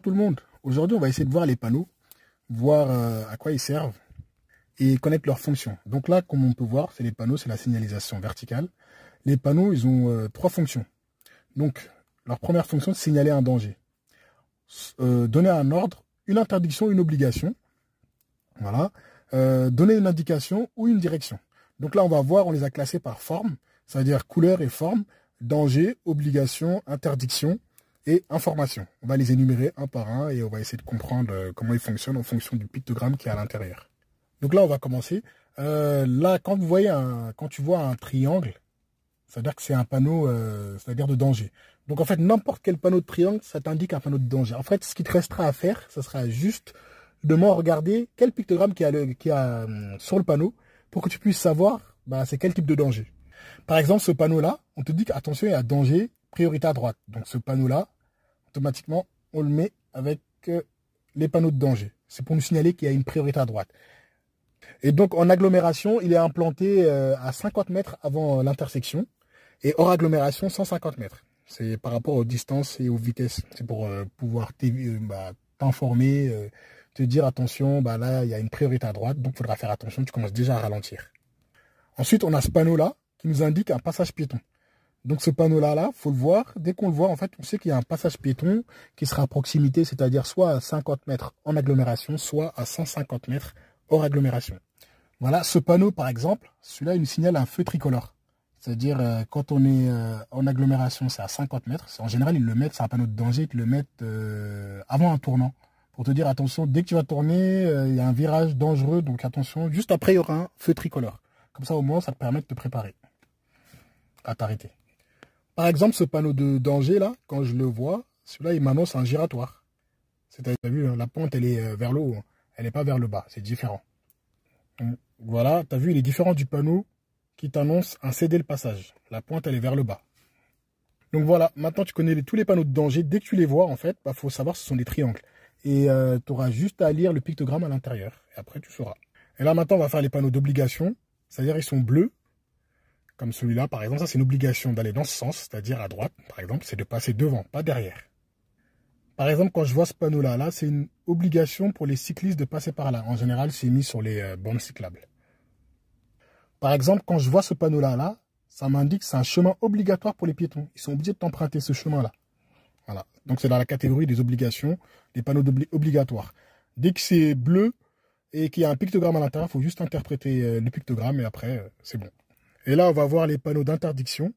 tout le monde. Aujourd'hui, on va essayer de voir les panneaux, voir à quoi ils servent et connaître leurs fonctions. Donc là, comme on peut voir, c'est les panneaux, c'est la signalisation verticale. Les panneaux, ils ont trois fonctions. Donc, leur première fonction, c'est signaler un danger. Donner un ordre, une interdiction, une obligation. Voilà. Donner une indication ou une direction. Donc là, on va voir, on les a classés par forme, c'est-à-dire couleur et forme, danger, obligation, interdiction et information. On va les énumérer un par un et on va essayer de comprendre comment ils fonctionnent en fonction du pictogramme qui est à l'intérieur. Donc là, on va commencer. Là, quand tu vois un triangle, c'est-à-dire que c'est un panneau, c'est-à-dire de danger. Donc en fait, n'importe quel panneau de triangle, ça t'indique un panneau de danger. En fait, ce qui te restera à faire, ça sera juste de regarder quel pictogramme qu'il y a sur le panneau pour que tu puisses savoir c'est quel type de danger. Par exemple, ce panneau-là, on te dit qu'attention, il y a danger, priorité à droite. Donc ce panneau-là, automatiquement, on le met avec les panneaux de danger. C'est pour nous signaler qu'il y a une priorité à droite. Et donc en agglomération, il est implanté à 50 mètres avant l'intersection et hors agglomération 150 mètres. C'est par rapport aux distances et aux vitesses. C'est pour pouvoir t'informer, te dire attention, là il y a une priorité à droite, donc il faudra faire attention, tu commences déjà à ralentir. Ensuite, on a ce panneau-là qui nous indique un passage piéton. Donc ce panneau-là, faut le voir. Dès qu'on le voit, en fait, on sait qu'il y a un passage piéton qui sera à proximité, c'est-à-dire soit à 50 mètres en agglomération, soit à 150 mètres hors agglomération. Voilà, ce panneau, par exemple, celui-là, il nous signale un feu tricolore. C'est-à-dire, quand on est en agglomération, c'est à 50 mètres. En général, ils le mettent, c'est un panneau de danger, ils le mettent avant un tournant. Pour te dire, attention, dès que tu vas tourner, il y a un virage dangereux, donc attention. Juste après, il y aura un feu tricolore. Comme ça, au moins, ça te permet de te préparer à t'arrêter. Par exemple, ce panneau de danger, là, quand je le vois, celui-là, il m'annonce un giratoire. C'est-à-dire, tu as vu, la pente, elle est vers le haut. Elle n'est pas vers le bas. C'est différent. Donc, voilà, tu as vu, il est différent du panneau qui t'annonce un céder le passage. La pointe, elle est vers le bas. Donc voilà, maintenant, tu connais tous les panneaux de danger. Dès que tu les vois, en fait, faut savoir que ce sont des triangles. Et tu auras juste à lire le pictogramme à l'intérieur. Et après, tu sauras. Et là, maintenant, on va faire les panneaux d'obligation. C'est-à-dire, ils sont bleus. Comme celui-là, par exemple, ça c'est une obligation d'aller dans ce sens, c'est-à-dire à droite, par exemple, c'est de passer devant, pas derrière. Par exemple, quand je vois ce panneau-là, c'est une obligation pour les cyclistes de passer par là. En général, c'est mis sur les bandes cyclables. Par exemple, quand je vois ce panneau-là, ça m'indique que c'est un chemin obligatoire pour les piétons. Ils sont obligés de t'emprunter ce chemin-là. Voilà. Donc c'est dans la catégorie des obligations, des panneaux obligatoires. Dès que c'est bleu et qu'il y a un pictogramme à l'intérieur, il faut juste interpréter le pictogramme et après, c'est bon. Et là, on va voir les panneaux d'interdiction.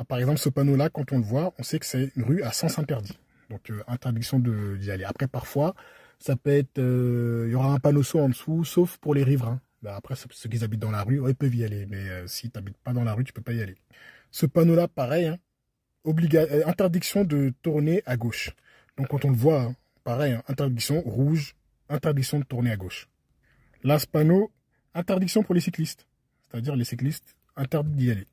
Par exemple, ce panneau-là, quand on le voit, on sait que c'est une rue à sens interdit. Donc, interdiction d'y aller. Après, parfois, ça peut être... il y aura un panneau en dessous, sauf pour les riverains. Après, ceux qui habitent dans la rue, ils peuvent y aller. Mais si tu n'habites pas dans la rue, tu ne peux pas y aller. Ce panneau-là, pareil, hein, interdiction de tourner à gauche. Donc, quand on le voit, hein, pareil, hein, interdiction rouge, interdiction de tourner à gauche. Là, ce panneau, interdiction pour les cyclistes. C'est-à-dire les cyclistes interdit d'y aller.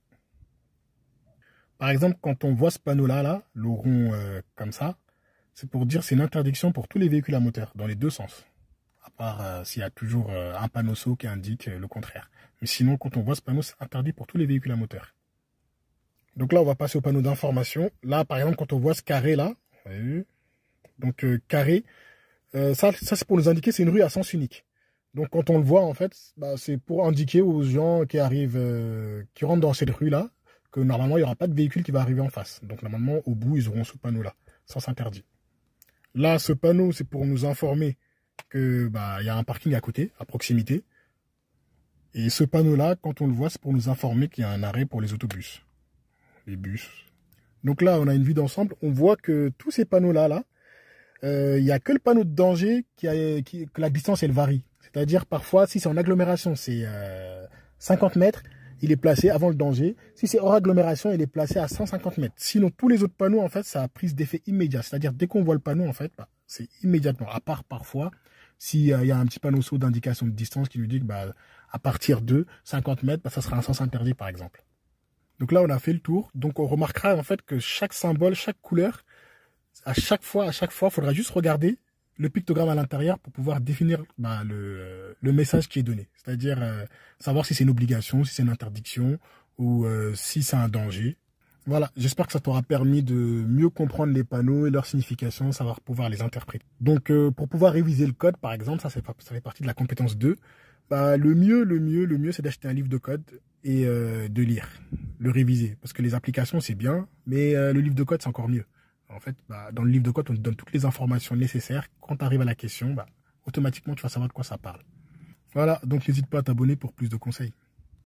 Par exemple, quand on voit ce panneau-là, le rond comme ça, c'est pour dire c'est une interdiction pour tous les véhicules à moteur, dans les deux sens. À part s'il y a toujours un panneau qui indique le contraire. Mais sinon, quand on voit ce panneau, c'est interdit pour tous les véhicules à moteur. Donc là, on va passer au panneau d'information. Là, par exemple, quand on voit ce carré-là, donc carré, ça c'est pour nous indiquer c'est une rue à sens unique. Donc quand on le voit, en fait, c'est pour indiquer aux gens qui arrivent, qui rentrent dans cette rue-là, que normalement, il n'y aura pas de véhicule qui va arriver en face. Donc normalement, au bout, ils auront ce panneau-là, sens interdit. Là, ce panneau, c'est pour nous informer que il y a un parking à côté, à proximité. Et ce panneau-là, quand on le voit, c'est pour nous informer qu'il y a un arrêt pour les autobus, les bus. Donc là, on a une vue d'ensemble. On voit que tous ces panneaux-là, il n'y a que le panneau de danger que la distance, elle varie. C'est-à-dire, parfois, si c'est en agglomération, c'est 50 mètres, il est placé avant le danger. Si c'est hors agglomération, il est placé à 150 mètres. Sinon, tous les autres panneaux, en fait, ça a prise d'effet immédiat. C'est-à-dire, dès qu'on voit le panneau, en fait, c'est immédiatement. À part, parfois, s'il y a un petit panneau d'indication de distance qui nous dit que à partir de 50 mètres, ça sera un sens interdit, par exemple. Donc là, on a fait le tour. Donc, on remarquera, en fait, que chaque symbole, chaque couleur, à chaque fois, il faudra juste regarder le pictogramme à l'intérieur pour pouvoir définir le message qui est donné. C'est-à-dire savoir si c'est une obligation, si c'est une interdiction ou si c'est un danger. Voilà, j'espère que ça t'aura permis de mieux comprendre les panneaux et leur signification, savoir pouvoir les interpréter. Donc, pour pouvoir réviser le code, par exemple, ça fait partie de la compétence 2. Bah, le mieux, c'est d'acheter un livre de code et de lire, le réviser. Parce que les applications, c'est bien, mais le livre de code, c'est encore mieux. En fait, bah, dans le livre de code, on te donne toutes les informations nécessaires. Quand tu arrives à la question, bah, automatiquement, tu vas savoir de quoi ça parle. Voilà, donc n'hésite pas à t'abonner pour plus de conseils.